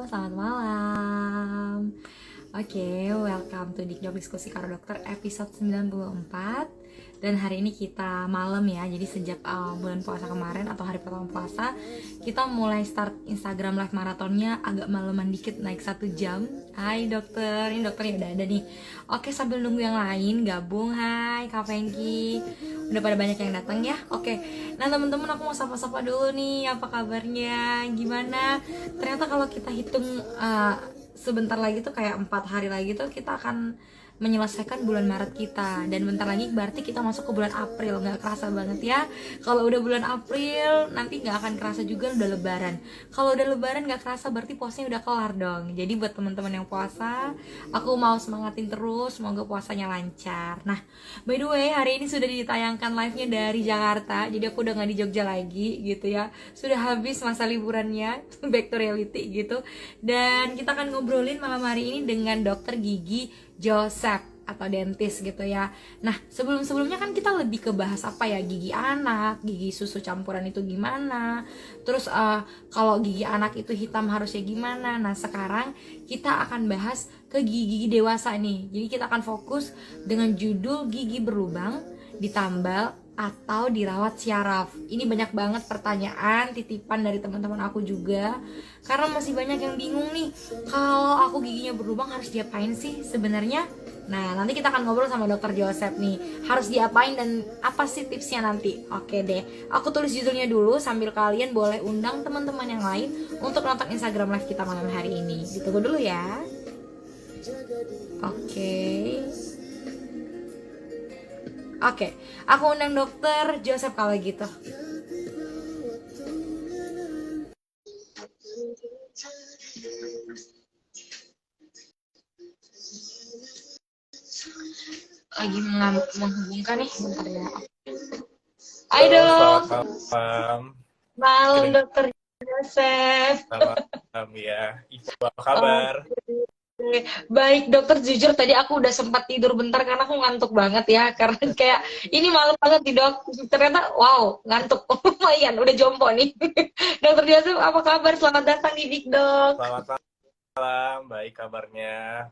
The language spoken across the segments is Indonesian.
selamat malam. Oke, welcome to Dikdok Diskusi Karo Dokter episode 94. Dan hari ini kita malam ya, jadi sejak bulan puasa kemarin atau hari pertama puasa, kita mulai start Instagram live maratonnya agak maleman dikit, naik 1 jam. Hai dokter, ini dokternya udah ada nih. Oke, sambil nunggu yang lain gabung. Hai Kak Fengki, udah pada banyak yang datang ya. Oke, nah teman-teman aku mau sapa-sapa dulu nih, apa kabarnya, gimana? Ternyata kalau kita hitung sebentar lagi tuh kayak 4 hari lagi tuh kita akan menyelesaikan bulan Maret kita, dan bentar lagi berarti kita masuk ke bulan April. Nggak kerasa banget ya, kalau udah bulan April nanti nggak akan kerasa juga udah lebaran. Kalau udah lebaran nggak kerasa berarti puasanya udah kelar dong. Jadi buat teman-teman yang puasa, aku mau semangatin terus, semoga puasanya lancar. Nah, by the way, hari ini sudah ditayangkan live-nya dari Jakarta, jadi aku udah nggak di Jogja lagi gitu ya, sudah habis masa liburannya, back to reality gitu. Dan kita akan ngobrolin malam hari ini dengan dokter gigi Joseph atau dentis gitu ya. Nah, sebelumnya kan kita lebih ke bahas apa ya, gigi anak, gigi susu campuran itu gimana. Terus kalau gigi anak itu hitam harusnya gimana. Nah, sekarang kita akan bahas ke gigi dewasa nih. Jadi kita akan fokus dengan judul gigi berlubang, ditambal atau dirawat syaraf. Ini banyak banget pertanyaan titipan dari teman-teman aku juga, karena masih banyak yang bingung nih, kalau aku giginya berlubang harus diapain sih sebenarnya. Nah, nanti kita akan ngobrol sama dokter Joseph nih, harus diapain dan apa sih tipsnya nanti. Oke deh, aku tulis judulnya dulu sambil kalian boleh undang teman-teman yang lain untuk nonton Instagram live kita malam hari ini. Ditunggu dulu ya. Oke, aku undang dokter Joseph kalau gitu. Lagi menghubungkan nih, bentar ya. Hai Halo, dok, selamat malam. malam Kirim dokter Joseph. selamat malam ya. Ibu, apa kabar? Oke, baik dokter, jujur tadi aku udah sempat tidur bentar karena aku ngantuk banget ya, karena kayak ini malam banget nih dok. Ternyata wow, ngantuk. Lumayan, udah jompo nih. Dokter Joseph, apa kabar? Selamat datang di Dik Dok. Selamat malam, baik kabarnya.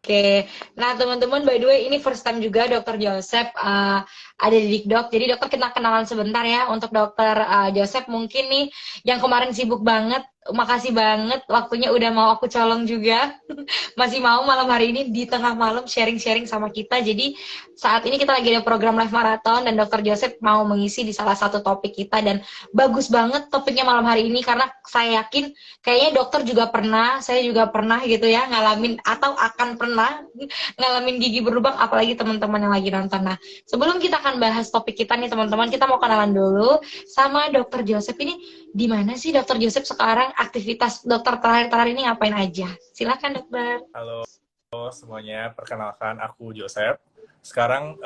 Oke, nah teman-teman, by the way ini first time juga dokter Joseph ada di Dikdok. Jadi dokter kita kenalan sebentar ya untuk dokter Joseph mungkin nih yang kemarin sibuk banget. Makasih banget waktunya udah mau aku colong juga. Masih mau malam hari ini di tengah malam sharing-sharing sama kita. Jadi saat ini kita lagi ada program live marathon dan dokter Joseph mau mengisi di salah satu topik kita, dan bagus banget topiknya malam hari ini karena saya yakin kayaknya dokter juga pernah, saya juga pernah gitu ya ngalamin atau akan pernah ngalamin gigi berlubang, apalagi teman-teman yang lagi nonton. Nah, sebelum kita akan bahas topik kita nih teman-teman, kita mau kenalan dulu sama dokter Joseph. Ini di mana sih dokter Joseph sekarang? Aktivitas dokter terakhir-terakhir ini ngapain aja? Silakan dokter. Halo semuanya, perkenalkan aku Joseph. Sekarang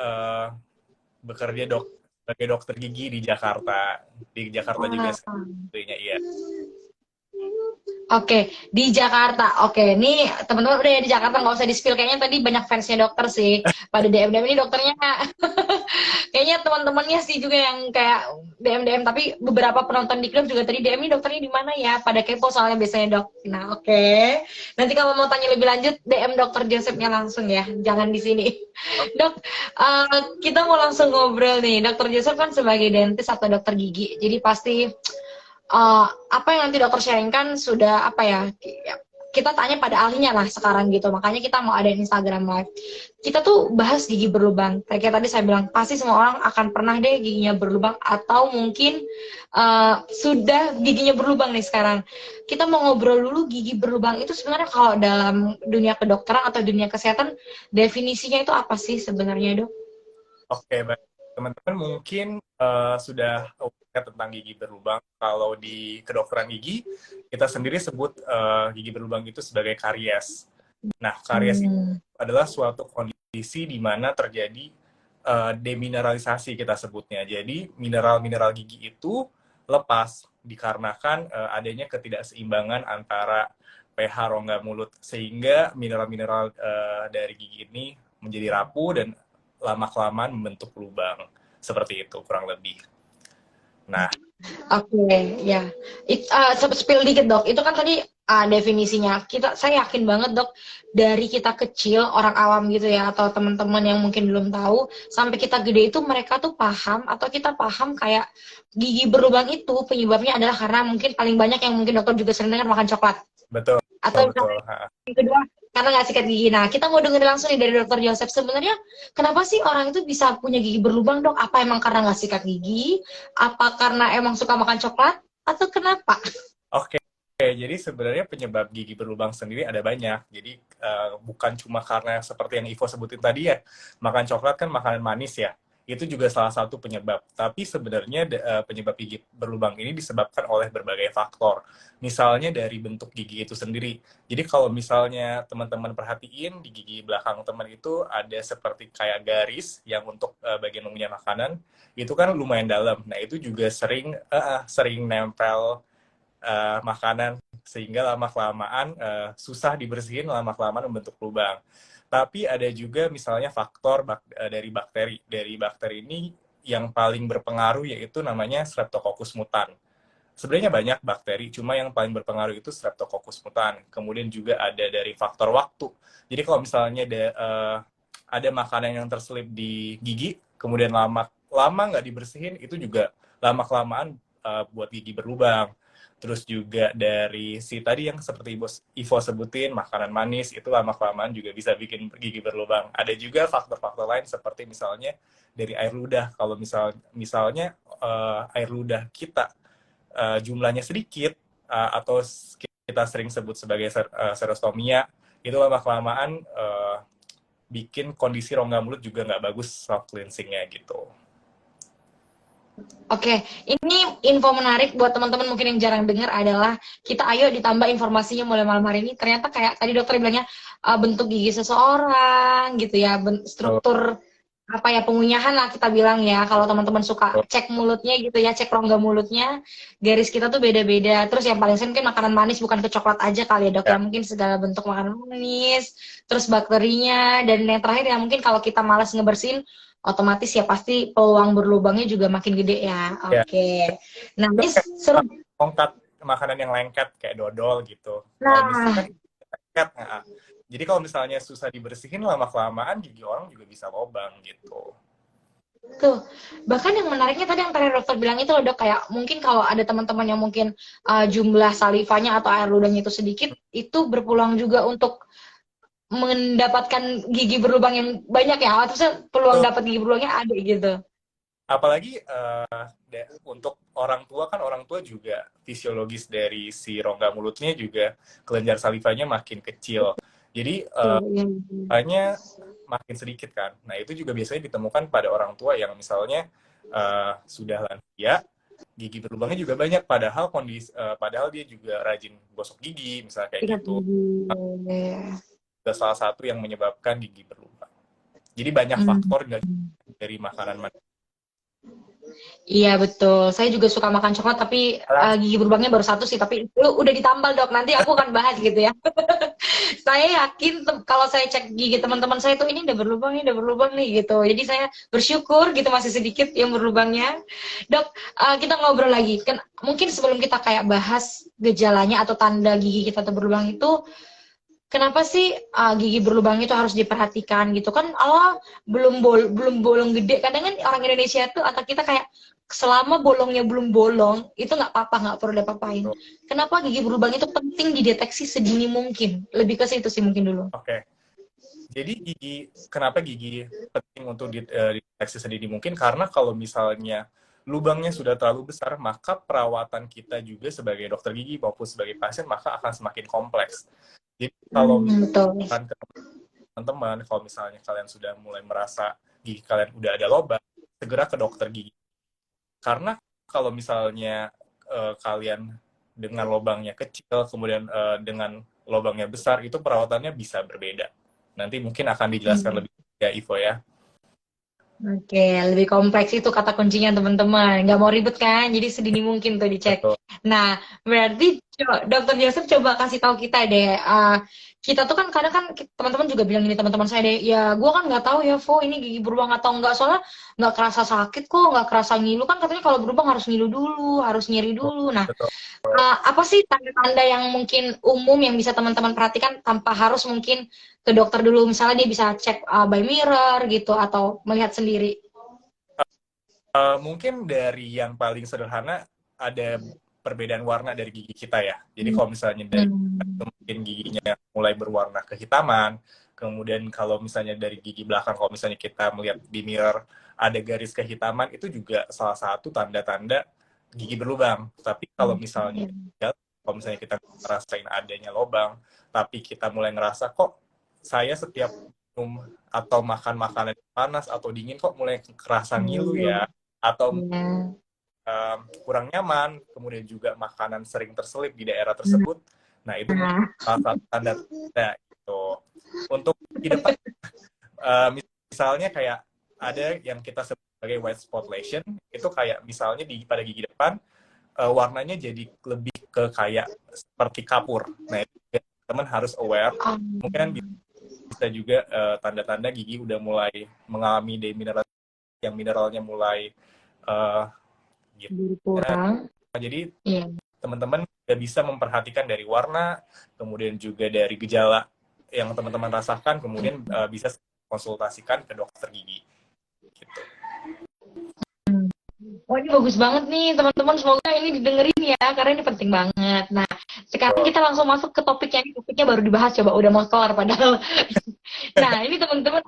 bekerja sebagai dokter gigi di Jakarta. Di Jakarta juga sebetulnya, iya. Oke, di Jakarta. Oke, ini teman-teman udah ya di Jakarta, nggak usah di-spill. Kayaknya tadi banyak fansnya dokter sih. Pada DM-DM ini dokternya. Kayaknya teman-temannya sih juga yang kayak DM-DM. Tapi beberapa penonton di klub juga tadi DM ini dokternya di mana ya? Pada kepo soalnya biasanya dok. Nah, oke. Nanti kalau mau tanya lebih lanjut, DM dokter Josephnya langsung ya. Jangan di sini. Dok, kita mau langsung ngobrol nih. Dokter Joseph kan sebagai dentis atau dokter gigi. Jadi pasti apa yang nanti dokter sharingkan sudah apa ya, kita tanya pada ahlinya lah sekarang gitu. Makanya kita mau ada Instagram live, kita tuh bahas gigi berlubang. Kayak tadi saya bilang, pasti semua orang akan pernah deh giginya berlubang, atau mungkin sudah giginya berlubang nih sekarang. Kita mau ngobrol dulu gigi berlubang itu sebenarnya kalau dalam dunia kedokteran atau dunia kesehatan, definisinya itu apa sih sebenarnya dok? Oke, baik. Teman-teman mungkin sudah aware tentang gigi berlubang. Kalau di kedokteran gigi, kita sendiri sebut gigi berlubang itu sebagai karies. Nah, karies itu adalah suatu kondisi di mana terjadi demineralisasi kita sebutnya. Jadi, mineral-mineral gigi itu lepas dikarenakan adanya ketidakseimbangan antara pH rongga mulut, sehingga mineral-mineral dari gigi ini menjadi rapuh dan lama-kelamaan membentuk lubang. Seperti itu, kurang lebih. Nah, Oke, ya. Spill dikit dok. Itu kan tadi definisinya. Saya yakin banget dok, dari kita kecil orang awam gitu ya, atau teman-teman yang mungkin belum tahu, sampai kita gede itu mereka tuh paham atau kita paham kayak gigi berlubang itu penyebabnya adalah karena mungkin paling banyak yang mungkin dokter juga sering dengar makan coklat. Betul, betul, Atau betul. yang kedua karena nggak sikat gigi. Nah kita mau dengerin langsung nih dari dokter Joseph, sebenarnya kenapa sih orang itu bisa punya gigi berlubang dok? Apa emang karena nggak sikat gigi? Apa karena emang suka makan coklat? Atau kenapa? Oke, jadi sebenarnya penyebab gigi berlubang sendiri ada banyak. Jadi bukan cuma karena seperti yang Ivo sebutin tadi ya, makan coklat kan makanan manis ya. Itu juga salah satu penyebab. Tapi sebenarnya penyebab gigi berlubang ini disebabkan oleh berbagai faktor. Misalnya dari bentuk gigi itu sendiri. Jadi kalau misalnya teman-teman perhatiin di gigi belakang teman itu ada seperti kayak garis yang untuk bagian mengunyah makanan, itu kan lumayan dalam. Nah itu juga sering nempel makanan sehingga lama-kelamaan susah dibersihin, lama-kelamaan membentuk lubang. Tapi ada juga misalnya faktor dari bakteri. Dari bakteri ini yang paling berpengaruh yaitu namanya Streptococcus mutan. Sebenarnya banyak bakteri, cuma yang paling berpengaruh itu Streptococcus mutan. Kemudian juga ada dari faktor waktu. Jadi kalau misalnya ada makanan yang terselip di gigi, kemudian lama nggak dibersihin, itu juga lama-kelamaan buat gigi berlubang. Terus juga dari si tadi yang seperti Ivo sebutin, makanan manis, itu lama-kelamaan juga bisa bikin gigi berlubang. Ada juga faktor-faktor lain seperti misalnya dari air ludah. Kalau misalnya air ludah kita jumlahnya sedikit, atau kita sering sebut sebagai serostomia, itu lama-kelamaan bikin kondisi rongga mulut juga nggak bagus self cleansingnya gitu. Oke, ini info menarik buat teman-teman mungkin yang jarang dengar adalah kita ayo ditambah informasinya mulai malam hari ini. Ternyata kayak tadi dokter bilangnya bentuk gigi seseorang gitu ya, So, struktur apa ya pengunyahan lah kita bilang ya. Kalau teman-teman suka cek mulutnya gitu ya, cek rongga mulutnya, garis kita tuh beda-beda. Terus yang paling sering mungkin makanan manis, bukan ke coklat aja kali ya dok ya, ya, mungkin segala bentuk makanan manis, terus bakterinya, dan yang terakhir ya mungkin kalau kita malas ngebersihin otomatis ya pasti peluang berlubangnya juga makin gede ya. ya. Oke. Nah, Itu ini kayak seru. tongkat makanan yang lengket kayak dodol gitu. Kalau biskuit Nah, kan lengket. Nah, jadi kalau misalnya susah dibersihin lama-kelamaan gigi orang juga bisa lobang gitu. tuh. Bahkan yang menariknya tadi yang tadi dokter bilang itu loh dok, kayak mungkin kalau ada teman-teman yang mungkin jumlah salivanya atau air ludahnya itu sedikit, itu berpeluang juga untuk mendapatkan gigi berlubang yang banyak ya. Terus peluang Tuh. dapat gigi berlubangnya ada gitu. Apalagi untuk orang tua kan, orang tua juga fisiologis dari si rongga mulutnya juga kelenjar salivanya makin kecil. Jadi Tuh, iya. hanya makin sedikit kan. Nah itu juga biasanya ditemukan pada orang tua yang misalnya sudah lansia, gigi berlubangnya juga banyak. Padahal dia juga rajin gosok gigi, misalnya kayak Sikat gitu. gigi. Itu salah satu yang menyebabkan gigi berlubang. Jadi banyak Hmm. faktor nggak dari makanan. Iya betul, saya juga suka makan coklat tapi gigi berlubangnya baru satu sih, tapi itu udah ditambal dok, nanti aku akan bahas gitu ya. Saya yakin kalau saya cek gigi teman-teman saya tuh ini udah berlubang nih gitu, jadi saya bersyukur gitu masih sedikit yang berlubangnya. Dok, kita ngobrol lagi, kan mungkin sebelum kita kayak bahas gejalanya atau tanda gigi kita tuh berlubang itu, kenapa sih gigi berlubang itu harus diperhatikan gitu kan? Allah belum bolong gede. Kadang kan orang Indonesia tuh atau kita kayak selama bolongnya belum bolong itu nggak apa-apa, nggak perlu diapa-apain. Kenapa gigi berlubang itu penting dideteksi sedini mungkin? Lebih ke situ sih mungkin dulu. Oke. Jadi kenapa gigi penting untuk dideteksi sedini mungkin? Karena kalau misalnya lubangnya sudah terlalu besar, maka perawatan kita juga sebagai dokter gigi maupun sebagai pasien maka akan semakin kompleks. Jadi kalau Betul. misalkan teman-teman, kalau misalnya kalian sudah mulai merasa gigi kalian udah ada lubang, segera ke dokter gigi. Karena kalau misalnya kalian dengan lubangnya kecil, kemudian dengan lubangnya besar, itu perawatannya bisa berbeda. Nanti mungkin akan dijelaskan lebih ya Ivo ya. Oke, lebih kompleks itu kata kuncinya teman-teman. Nggak mau ribet kan, jadi sedini mungkin tuh dicek. Betul. Nah, berarti Dokter Joseph coba kasih tahu kita deh. Kita tuh kan kadang kan teman-teman juga bilang gini, teman-teman saya deh, ya gue kan nggak tahu ya, Vo ini gigi berubah atau enggak, soalnya nggak kerasa sakit kok, nggak kerasa ngilu, kan katanya kalau berubah harus ngilu dulu, harus nyeri dulu. Nah, Betul. apa sih tanda-tanda yang mungkin umum yang bisa teman-teman perhatikan tanpa harus mungkin ke dokter dulu, misalnya dia bisa cek by mirror gitu atau melihat sendiri. Mungkin dari yang paling sederhana ada perbedaan warna dari gigi kita ya. Jadi kalau misalnya dari Hmm. mungkin giginya mulai berwarna kehitaman, kemudian kalau misalnya dari gigi belakang, kalau misalnya kita melihat di mirror ada garis kehitaman, itu juga salah satu tanda-tanda gigi berlubang. Tapi kalau misalnya kalau misalnya kita ngerasain adanya lubang, tapi kita mulai ngerasa kok saya setiap minum atau makan makanan panas atau dingin kok mulai kerasa ngilu ya, atau Iya. kurang nyaman, kemudian juga makanan sering terselip di daerah tersebut. Nah, itu mungkin Nah, salah satu tanda itu. Untuk di depan, misalnya kayak ada yang kita sebut sebagai white spot lesion, itu kayak misalnya pada gigi depan, warnanya jadi lebih ke kayak seperti kapur. Nah, itu teman harus aware. Mungkin bisa juga tanda-tanda gigi udah mulai mengalami demineralisasi, yang mineralnya mulai uh, gitu. berkurang. Jadi Iya. teman-teman udah bisa memperhatikan dari warna, kemudian juga dari gejala yang teman-teman rasakan, kemudian bisa konsultasikan ke dokter gigi. Gitu. Wah, ini bagus banget nih, teman-teman. Semoga ini didengerin ya, karena ini penting banget. Nah, sekarang So, kita langsung masuk ke topiknya. Ini topiknya baru dibahas, coba udah mau kelar padahal. Nah, ini teman-teman,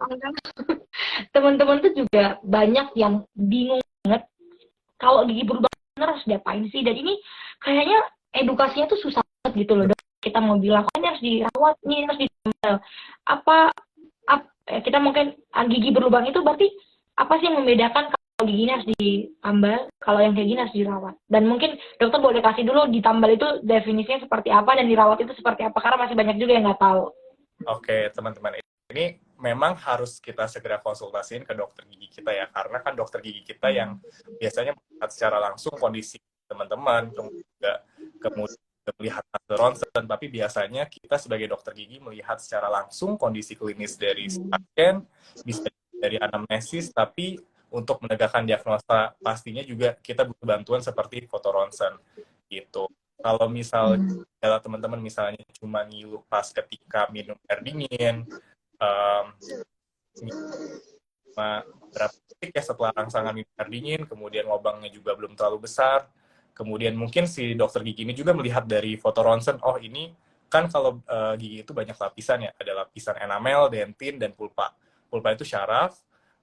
teman-teman tuh juga banyak yang bingung banget kalau gigi berubah bener harus diapain sih. Dan ini kayaknya edukasinya tuh susah banget gitu loh, dok. Kita mau bilang, oh, ini harus dirawat, ini harus ditambal. Apa, kita mungkin gigi berlubang itu berarti apa sih yang membedakan kalau gigi ini harus ditambal, kalau yang kayak gini harus dirawat? Dan mungkin dokter boleh kasih dulu ditambal itu definisinya seperti apa dan dirawat itu seperti apa, karena masih banyak juga yang nggak tahu. Oke, teman-teman. Ini memang harus kita segera konsultasiin ke dokter gigi kita ya, karena kan dokter gigi kita yang biasanya melihat secara langsung kondisi teman-teman, kemudian melihat hasil ronsen, tapi biasanya kita sebagai dokter gigi melihat secara langsung kondisi klinis dari pasien, bisa dari anamnesis, tapi untuk menegakkan diagnosa pastinya juga kita butuh bantuan seperti foto ronsen gitu. Kalau misal kalau teman-teman misalnya cuma ngilu pas ketika minum air dingin, um, cuma berapa detik ya setelah rangsangan minum air dingin, kemudian lubangnya juga belum terlalu besar, kemudian mungkin si dokter gigi ini juga melihat dari foto ronsen, oh ini kan kalau gigi itu banyak lapisan ya, ada lapisan enamel, dentin, dan pulpa. Pulpa itu syaraf,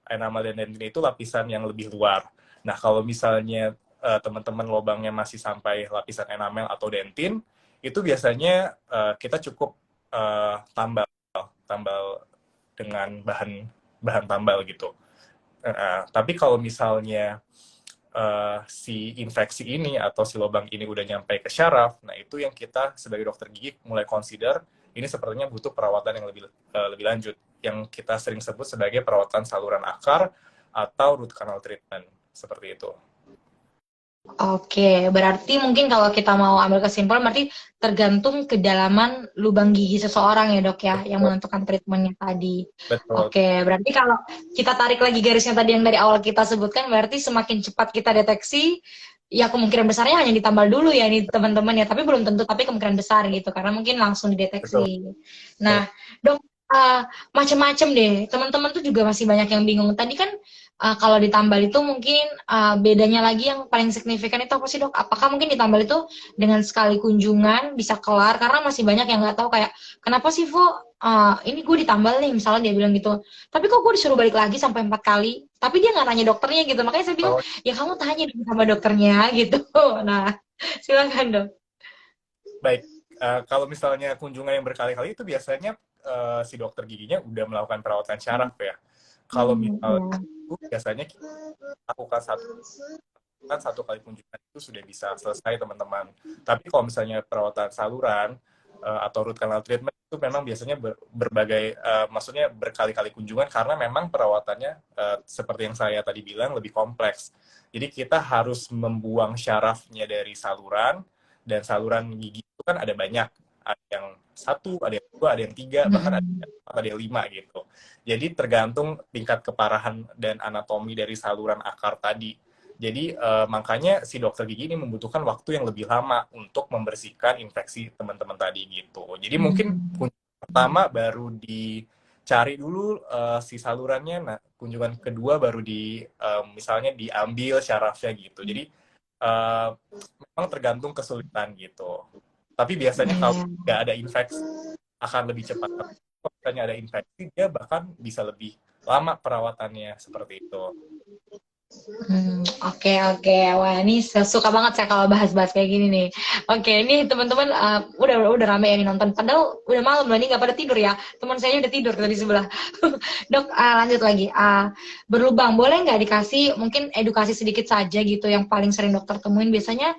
enamel dan dentin itu lapisan yang lebih luar. Nah, kalau misalnya teman-teman lubangnya masih sampai lapisan enamel atau dentin, itu biasanya kita cukup tambal tambal dengan bahan bahan tambal gitu. Tapi kalau misalnya si infeksi ini atau si lubang ini udah nyampe ke syaraf, nah itu yang kita sebagai dokter gigi mulai consider ini sepertinya butuh perawatan yang lebih lanjut, yang kita sering sebut sebagai perawatan saluran akar atau root canal treatment seperti itu. Oke, berarti mungkin kalau kita mau ambil kesimpulan, berarti tergantung kedalaman lubang gigi seseorang ya dok ya, yang Betul, menentukan treatmentnya tadi. betul, Oke, berarti kalau kita tarik lagi garisnya tadi yang dari awal kita sebutkan, berarti semakin cepat kita deteksi, ya kemungkinan besarnya hanya ditambal dulu ya ini teman-teman ya, tapi belum tentu, tapi kemungkinan besar gitu, karena mungkin langsung betul. dideteksi. Nah, dok, macam-macam deh, teman-teman tuh juga masih banyak yang bingung. Tadi kan kalau ditambal itu mungkin bedanya lagi yang paling signifikan itu apa sih dok? Apakah mungkin ditambal itu dengan sekali kunjungan bisa kelar? Karena masih banyak yang nggak tahu kayak kenapa sih Vo ini gue ditambal nih misalnya dia bilang gitu. Tapi kok gue disuruh balik lagi sampai 4 kali? Tapi dia nggak nanya dokternya gitu. Makanya saya bilang Oh, ya kamu tanya dong sama dokternya gitu. Nah silakan dok. baik. Kalau misalnya kunjungan yang berkali-kali itu biasanya si dokter giginya udah melakukan perawatan syaraf ya. Kalau misalnya Ya. itu biasanya kita lakukan satu kali kunjungan itu sudah bisa selesai teman-teman. Tapi kalau misalnya perawatan saluran atau root canal treatment itu memang biasanya berbagai, maksudnya berkali-kali kunjungan karena memang perawatannya seperti yang saya tadi bilang lebih kompleks. Jadi kita harus membuang syarafnya dari saluran, Dan saluran gigi itu kan ada banyak, ada yang satu, ada yang dua, ada yang tiga, bahkan ada yang lima gitu. Jadi tergantung tingkat keparahan dan anatomi dari saluran akar tadi. Jadi makanya si dokter gigi ini membutuhkan waktu yang lebih lama untuk membersihkan infeksi teman-teman tadi gitu. Jadi mungkin kunci pertama baru dicari dulu si salurannya, nah kunjungan kedua baru misalnya diambil syarafnya gitu. Jadi memang tergantung kesulitan gitu. Tapi biasanya kalau nggak ada infeksi akan lebih cepat. Kalau misalnya ada infeksi, dia bahkan bisa lebih lama perawatannya seperti itu. Oke, oke. Wah, ini suka banget saya kalau bahas-bahas kayak gini nih. Oke, ini teman-teman udah rame yang nonton. Padahal udah malam loh, ini nggak pada tidur ya. Teman saya udah tidur tadi sebelah. Dok, lanjut lagi. Berlubang, boleh nggak dikasih mungkin edukasi sedikit saja gitu yang paling sering dokter temuin biasanya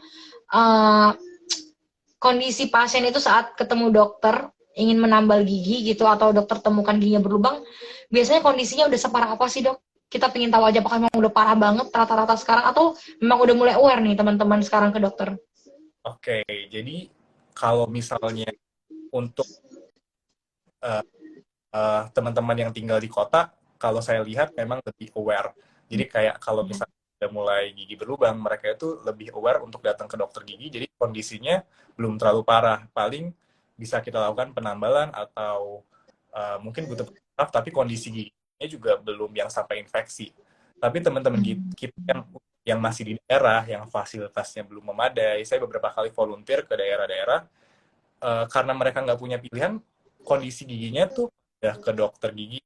uh, kondisi pasien itu saat ketemu dokter ingin menambal gigi gitu atau dokter temukan giginya berlubang, biasanya kondisinya udah separah apa sih dok? Kita pengen tahu aja apakah memang udah parah banget rata-rata sekarang atau memang udah mulai aware nih teman-teman sekarang ke dokter. Oke, jadi kalau misalnya untuk uh, teman-teman yang tinggal di kota, kalau saya lihat memang lebih aware. Jadi kayak kalau misalnya udah mulai gigi berlubang, mereka itu lebih aware untuk datang ke dokter gigi. Jadi kondisinya belum terlalu parah. Paling bisa kita lakukan penambalan atau mungkin butuh saraf, tapi kondisi giginya juga belum yang sampai infeksi. Tapi teman-teman kita yang masih di daerah, yang fasilitasnya belum memadai, saya beberapa kali volunteer ke daerah-daerah, karena mereka nggak punya pilihan, kondisi giginya tuh udah ke dokter gigi,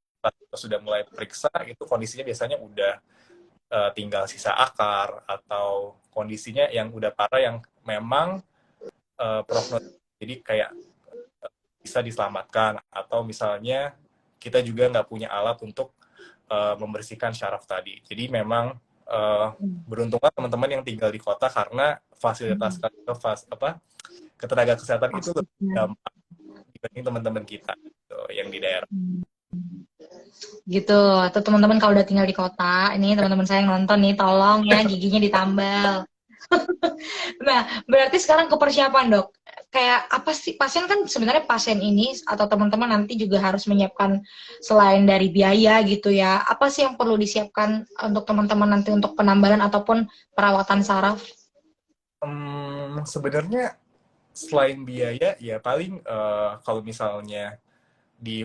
sudah mulai periksa, itu kondisinya biasanya udah tinggal sisa akar, atau kondisinya yang udah parah, yang memang prognosis, jadi kayak bisa diselamatkan, atau misalnya kita juga nggak punya alat untuk membersihkan syaraf tadi. Jadi memang beruntunglah teman-teman yang tinggal di kota karena fasilitas ketenaga kesehatan itu lebih gampang dibanding teman-teman kita gitu, yang di daerah. Gitu. Atau teman-teman kalau udah tinggal di kota, ini teman-teman saya yang nonton nih, tolong ya giginya ditambal. Nah, berarti sekarang ke persiapan dok. Kayak apa sih pasien kan sebenarnya pasien ini atau teman-teman nanti juga harus menyiapkan selain dari biaya gitu ya. Apa sih yang perlu disiapkan untuk teman-teman nanti untuk penambalan ataupun perawatan saraf? Sebenarnya selain biaya ya paling kalau misalnya di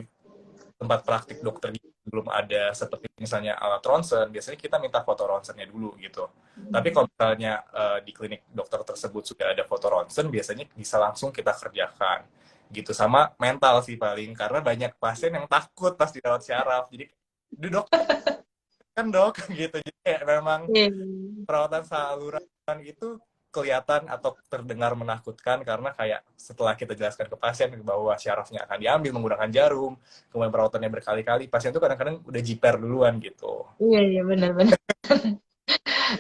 tempat praktik dokter belum ada seperti misalnya alat ronsen, biasanya kita minta foto ronsennya dulu gitu. Tapi kalau misalnya di klinik dokter tersebut sudah ada foto ronsen, biasanya bisa langsung kita kerjakan gitu. Sama mental sih paling, karena banyak pasien yang takut pas dirawat syaraf. Jadi, dok kan dok gitu. Jadi kayak memang perawatan saluran itu kelihatan atau terdengar menakutkan karena kayak setelah kita jelaskan ke pasien bahwa syarafnya akan diambil menggunakan jarum, kemudian perawatannya berkali-kali, pasien itu kadang-kadang udah jiper duluan gitu. Iya, iya benar-benar.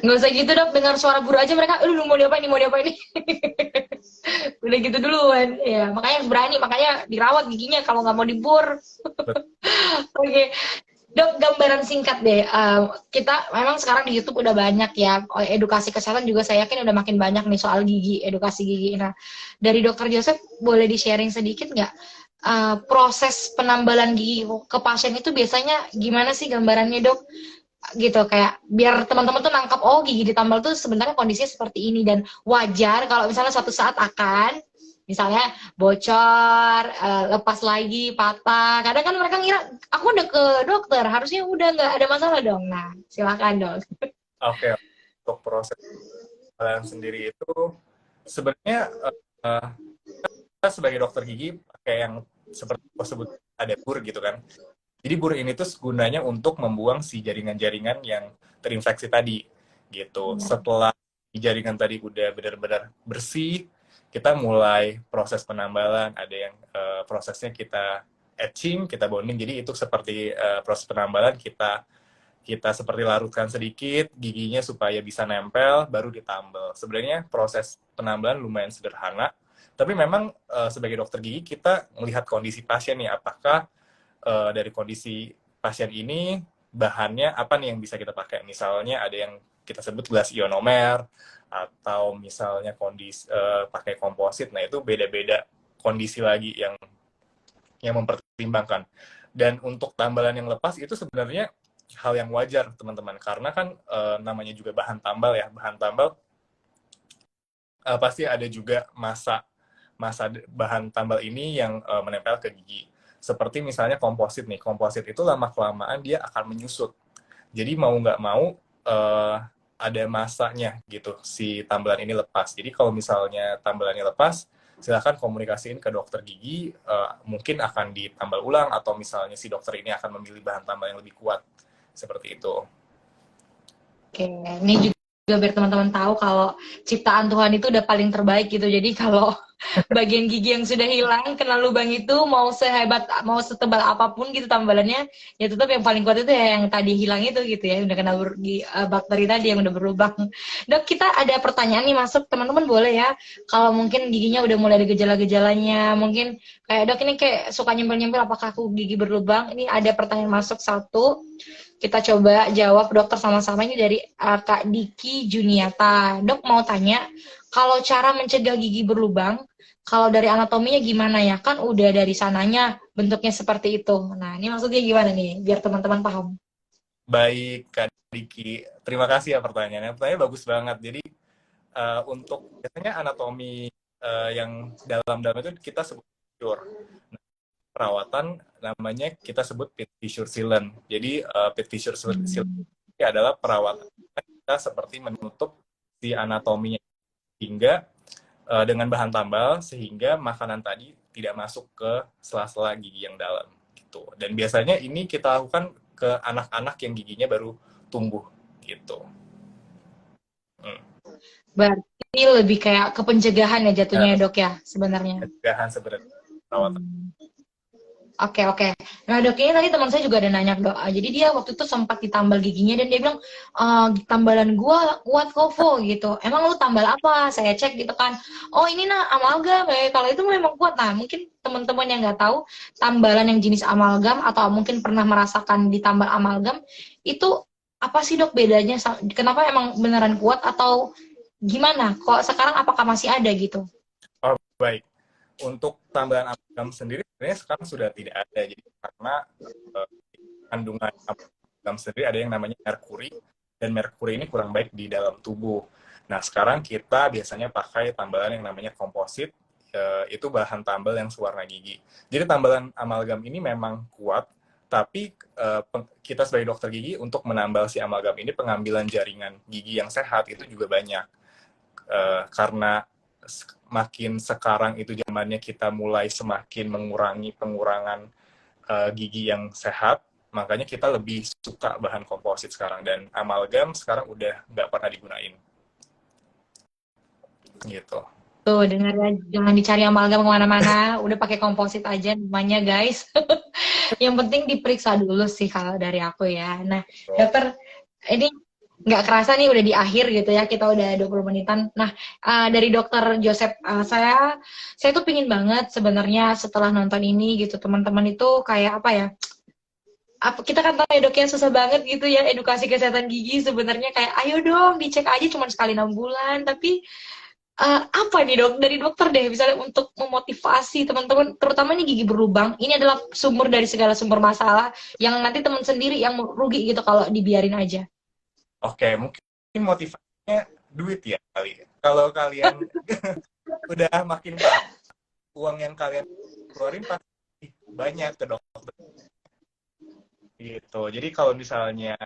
Nggak usah gitu dok, dengar suara buru aja mereka, lu mau diapain nih, mau diapain nih. Udah gitu duluan. Ya, makanya harus berani, makanya dirawat giginya kalau nggak mau dibur. Oke. Dok, gambaran singkat deh. Kita memang sekarang di YouTube udah banyak ya, edukasi kesehatan juga saya yakin udah makin banyak nih soal gigi, edukasi gigi. Nah, dari Dokter Joseph boleh di-sharing sedikit nggak proses penambalan gigi ke pasien itu biasanya gimana sih gambarannya dok? Gitu kayak biar teman-teman tuh nangkap oh gigi ditambal tuh sebenarnya kondisinya seperti ini dan wajar kalau misalnya suatu saat akan misalnya bocor, lepas lagi, patah. Kadang kan mereka ngira, aku udah ke dokter, harusnya udah nggak ada masalah dong. Nah, silakan dok. Oke, untuk proses penambalan sendiri itu sebenarnya kita sebagai dokter gigi kayak yang seperti disebut ada bur gitu kan. Jadi bur ini tuh gunanya untuk membuang si jaringan-jaringan yang terinfeksi tadi gitu. Setelah jaringan tadi udah benar-benar bersih, kita mulai proses penambalan. Ada yang prosesnya kita etching, kita bonding. Jadi itu seperti proses penambalan kita seperti larutkan sedikit giginya supaya bisa nempel, baru ditambal. Sebenarnya proses penambalan lumayan sederhana, tapi memang sebagai dokter gigi kita melihat kondisi pasien nih, apakah dari kondisi pasien ini bahannya apa nih yang bisa kita pakai. Misalnya ada yang kita sebut gelas ionomer, atau misalnya kondisi pakai komposit. Nah, itu beda-beda kondisi lagi yang mempertimbangkan. Dan untuk tambalan yang lepas itu sebenarnya hal yang wajar, teman-teman, karena kan namanya juga bahan tambal ya. Bahan tambal pasti ada juga masa bahan tambal ini yang menempel ke gigi. Seperti misalnya komposit nih. Komposit itu lama-kelamaan dia akan menyusut. Jadi mau nggak mau ada masanya gitu si tambalan ini lepas. Jadi kalau misalnya tambalannya lepas, silakan komunikasiin ke dokter gigi, mungkin akan ditambal ulang atau misalnya si dokter ini akan memilih bahan tambal yang lebih kuat. Seperti itu. Oke, ini juga biar teman-teman tahu kalau ciptaan Tuhan itu udah paling terbaik gitu. Jadi kalau bagian gigi yang sudah hilang kena lubang itu mau sehebat mau setebal apapun gitu tambalannya, ya tetap yang paling kuat itu ya yang tadi hilang itu gitu ya, udah kena bakteri tadi yang udah berlubang. Dok, kita ada pertanyaan nih masuk, teman-teman boleh ya kalau mungkin giginya udah mulai ada gejala-gejalanya, mungkin kayak dok ini kayak suka nyempil-nyempil apakah aku gigi berlubang. Ini ada pertanyaan masuk satu, kita coba jawab dokter sama-sama. Ini dari Kak Diki Juniata. Dok mau tanya, kalau cara mencegah gigi berlubang, kalau dari anatominya gimana ya? Kan udah dari sananya bentuknya seperti itu. Nah, ini maksudnya gimana nih? Biar teman-teman paham. Baik, Kak Diki. Terima kasih ya pertanyaannya. Pertanyaannya bagus banget. Jadi untuk biasanya anatomi yang dalam-dalam itu kita sebut fissure. Nah, perawatan namanya kita sebut pit fissure sealant. Jadi pit fissure sealant ini adalah perawatan kita seperti menutup si anatominya hingga dengan bahan tambal sehingga makanan tadi tidak masuk ke sela-sela gigi yang dalam gitu. Dan biasanya ini kita lakukan ke anak-anak yang giginya baru tumbuh gitu. Berarti lebih kayak ke pencegahan ya jatuhnya ya dok ya sebenarnya. Pencegahan sebenarnya perawatan. Oke. Nah dok, ini tadi teman saya juga ada nanya dok. Jadi dia waktu itu sempat ditambal giginya dan dia bilang, tambalan gua kuat kofo gitu. Emang lu tambal apa? Saya cek gitu kan. Oh ini nah amalgam ya. Kalau itu memang kuat. Nah mungkin teman-teman yang nggak tahu tambalan yang jenis amalgam atau mungkin pernah merasakan ditambal amalgam itu apa sih dok bedanya? Kenapa emang beneran kuat atau gimana? Kok sekarang apakah masih ada gitu? Oh, baik. Untuk tambahan amalgam sendiri sebenarnya sekarang sudah tidak ada. Jadi karena kandungan amalgam sendiri ada yang namanya merkuri, dan merkuri ini kurang baik di dalam tubuh. Nah, sekarang kita biasanya pakai tambalan yang namanya komposit, itu bahan tambal yang sewarna gigi. Jadi tambalan amalgam ini memang kuat, tapi kita sebagai dokter gigi untuk menambal si amalgam ini pengambilan jaringan gigi yang sehat itu juga banyak. Karena makin sekarang itu zamannya kita mulai semakin mengurangi pengurangan gigi yang sehat, makanya kita lebih suka bahan komposit sekarang, dan amalgam sekarang udah nggak pernah digunain gitu. Tuh, dengar ya, jangan dicari amalgam kemana-mana, udah pakai komposit aja namanya guys. Yang penting diperiksa dulu sih kalau dari aku ya. Nah, dokter, ini nggak kerasa nih udah di akhir gitu ya, kita udah 20 menitan. Nah, dari dokter Joseph, saya tuh pingin banget sebenarnya setelah nonton ini gitu, teman-teman itu kayak apa ya, kita kan tahu ya dok ya susah banget gitu ya edukasi kesehatan gigi sebenarnya kayak ayo dong dicek aja cuma sekali 6 bulan, tapi apa nih dok dari dokter deh misalnya untuk memotivasi teman-teman terutama nih gigi berlubang ini adalah sumber dari segala sumber masalah yang nanti teman sendiri yang rugi gitu kalau dibiarin aja. Oke, mungkin motivasinya duit ya kali. Kalau kalian udah makin parah, uang yang kalian keluarin pasti banyak ke dokter gitu. Jadi kalau misalnya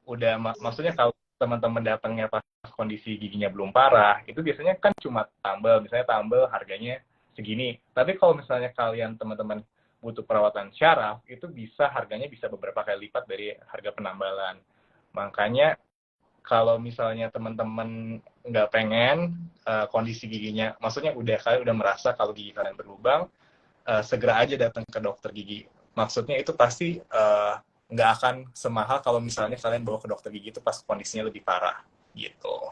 udah maksudnya kalau teman-teman datangnya pas kondisi giginya belum parah, itu biasanya kan cuma tambal, misalnya tambal harganya segini. Tapi kalau misalnya kalian teman-teman butuh perawatan syaraf, itu bisa harganya bisa beberapa kali lipat dari harga penambalan. Makanya kalau misalnya teman-teman nggak pengen kondisi giginya, maksudnya kalian udah merasa kalau gigi kalian berlubang, segera aja datang ke dokter gigi. Maksudnya itu pasti nggak akan semahal kalau misalnya kalian bawa ke dokter gigi itu pas kondisinya lebih parah gitu.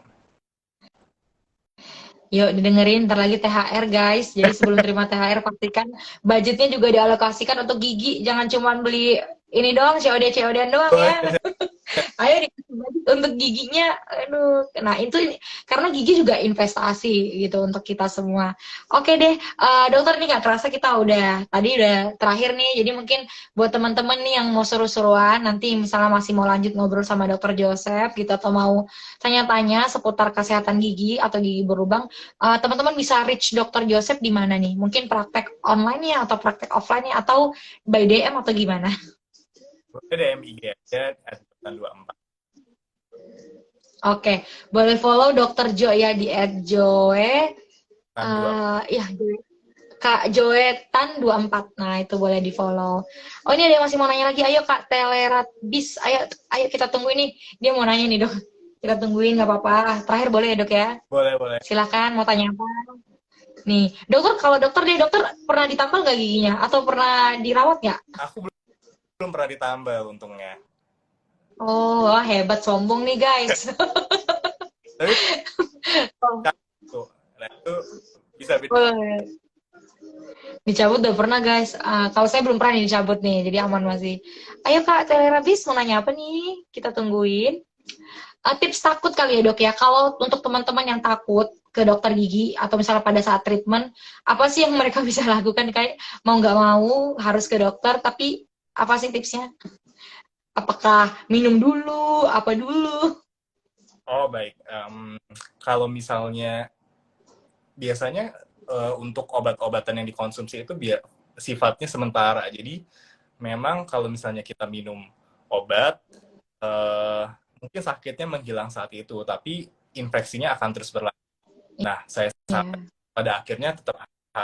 Yuk didengerin, ntar lagi THR guys. Jadi sebelum terima THR pastikan budgetnya juga dialokasikan untuk gigi. Jangan cuma beli ini doang, COD-COD doang Boleh. ya. Ayo dikasih budget untuk giginya. Aduh, nah itu karena gigi juga investasi gitu untuk kita semua. Oke deh, dokter nih nggak kerasa kita udah terakhir nih. Jadi mungkin buat teman-teman nih yang mau seru-seruan, nanti misalnya masih mau lanjut ngobrol sama dokter Joseph gitu atau mau tanya-tanya seputar kesehatan gigi atau gigi berlubang, teman-teman bisa reach dokter Joseph di mana nih? Mungkin praktek online ya atau praktek offline ya atau by DM atau gimana? Boleh DM IG aja @dokter24. Oke, boleh follow Dokter Jo ya di @joe, Kan 2. ya Kak Joetan 24. Nah, itu boleh di follow. Oh, ini ada yang masih mau nanya lagi. Ayo Kak Telerat Bis, ayo ayo kita tunggu ini. Dia mau nanya nih, Dok. Kita tungguin nggak apa-apa. Terakhir boleh ya, Dok ya? Boleh, boleh. Silakan mau tanya apa? Nih, dokter kalau dokter deh, dokter pernah ditambal nggak giginya atau pernah dirawat nggak? Aku belum pernah ditambal untungnya. Oh, wah, hebat sombong nih, guys. Tapi tuh, nah itu bisa beda. Boleh. Dicabut udah pernah guys. Kalau saya belum pernah nih dicabut nih, jadi aman masih. Ayo Kak, telerabis mau nanya apa nih? Kita tungguin. Tips takut kali ya dok ya. Kalau untuk teman-teman yang takut ke dokter gigi atau misalnya pada saat treatment, apa sih yang mereka bisa lakukan? Kayak mau nggak mau harus ke dokter, tapi apa sih tipsnya? Apakah minum dulu? Apa dulu? Oh, baik. Kalau misalnya biasanya untuk obat-obatan yang dikonsumsi itu sifatnya sementara. Jadi memang kalau misalnya kita minum obat, eh, mungkin sakitnya menghilang saat itu, tapi infeksinya akan terus berlanjut. Nah, saya sarankan Ya. pada akhirnya tetap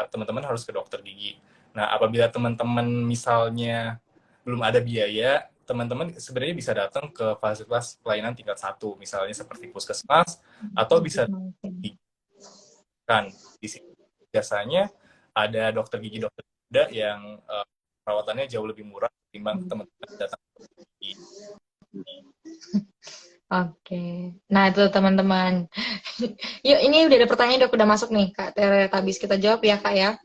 teman-teman harus ke dokter gigi. Nah, apabila teman-teman misalnya belum ada biaya, teman-teman sebenarnya bisa datang ke fasilitas pelayanan tingkat 1, misalnya seperti puskesmas, atau bisa kan di sini biasanya ada dokter gigi dokter muda yang perawatannya jauh lebih murah ketimbang teman-teman datang ke dokter gigi. Oke. Nah, itu teman-teman. Yuk, ini udah ada pertanyaan dok, udah masuk nih Kak Tere. Habis kita jawab ya Kak ya.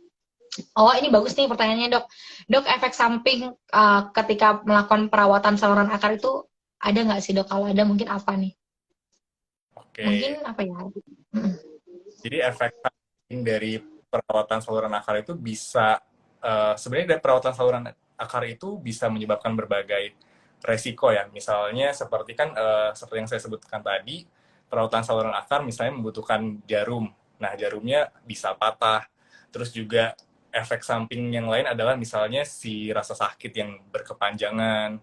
Oh, ini bagus nih pertanyaannya dok. Dok, efek samping ketika melakukan perawatan saluran akar itu ada nggak sih dok? Kalau ada mungkin apa nih? Mungkin Oke, apa ya? jadi efek samping dari perawatan saluran akar itu bisa sebenarnya dari perawatan saluran akar itu bisa menyebabkan berbagai resiko ya. Misalnya seperti kan seperti yang saya sebutkan tadi, perawatan saluran akar misalnya membutuhkan jarum. Nah, jarumnya bisa patah. Terus juga efek samping yang lain adalah misalnya si rasa sakit yang berkepanjangan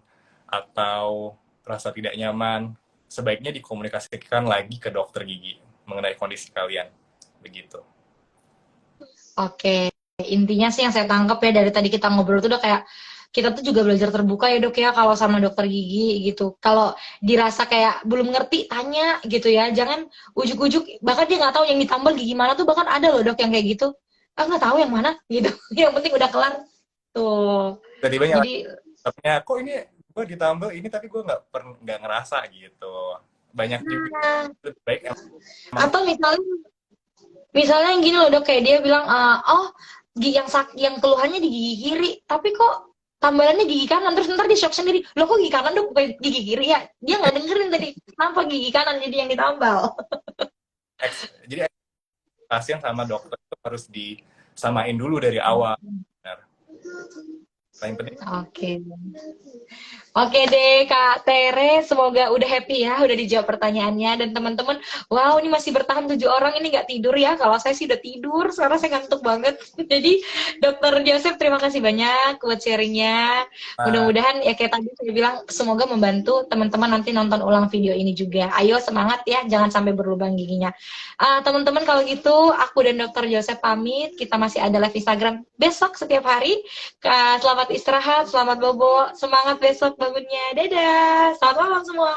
atau rasa tidak nyaman. Sebaiknya dikomunikasikan lagi ke dokter gigi mengenai kondisi kalian. Begitu. Oke. Intinya sih yang saya tangkap ya dari tadi kita ngobrol tuh udah kayak kita tuh juga belajar terbuka ya dok ya kalau sama dokter gigi gitu. Kalau dirasa kayak belum ngerti tanya gitu ya. Jangan ujuk-ujuk bahkan dia nggak tahu yang ditambal gigi mana tuh bahkan ada loh dok yang kayak gitu. Ah nggak tahu yang mana gitu. Yang penting udah kelar tuh. Tiba-tiba Jadi nyatanya, kok ini gue ditambah ini tapi gue nggak ngerasa gitu. Banyak juga. nah, Lebih baik emang atau misalnya yang gini loh dok kayak dia bilang oh yang keluhannya di gigi kiri tapi kok tambalannya gigi kanan terus ntar dia shock sendiri loh kok gigi kanan dok bukan gigi kiri ya dia nggak dengerin tadi kenapa gigi kanan jadi yang ditambal. jadi pasien sama dokter itu harus disamain dulu dari awal. Benar. Paling penting. Oke. Oke deh Kak Tere, semoga udah happy ya, udah dijawab pertanyaannya dan teman-teman, wow ini masih bertahan 7 orang ini nggak tidur ya, kalau saya sih udah tidur, sekarang saya ngantuk banget. Jadi Dokter Joseph terima kasih banyak buat sharingnya. Nah, Mudah-mudahan ya kayak tadi saya bilang semoga membantu teman-teman nanti nonton ulang video ini juga. Ayo semangat ya, jangan sampai berlubang giginya. Teman-teman kalau gitu aku dan Dokter Joseph pamit, kita masih ada live Instagram besok setiap hari. Kak, selamat istirahat, selamat bobo, semangat besok bangunnya. Dadah, selamat malam semua.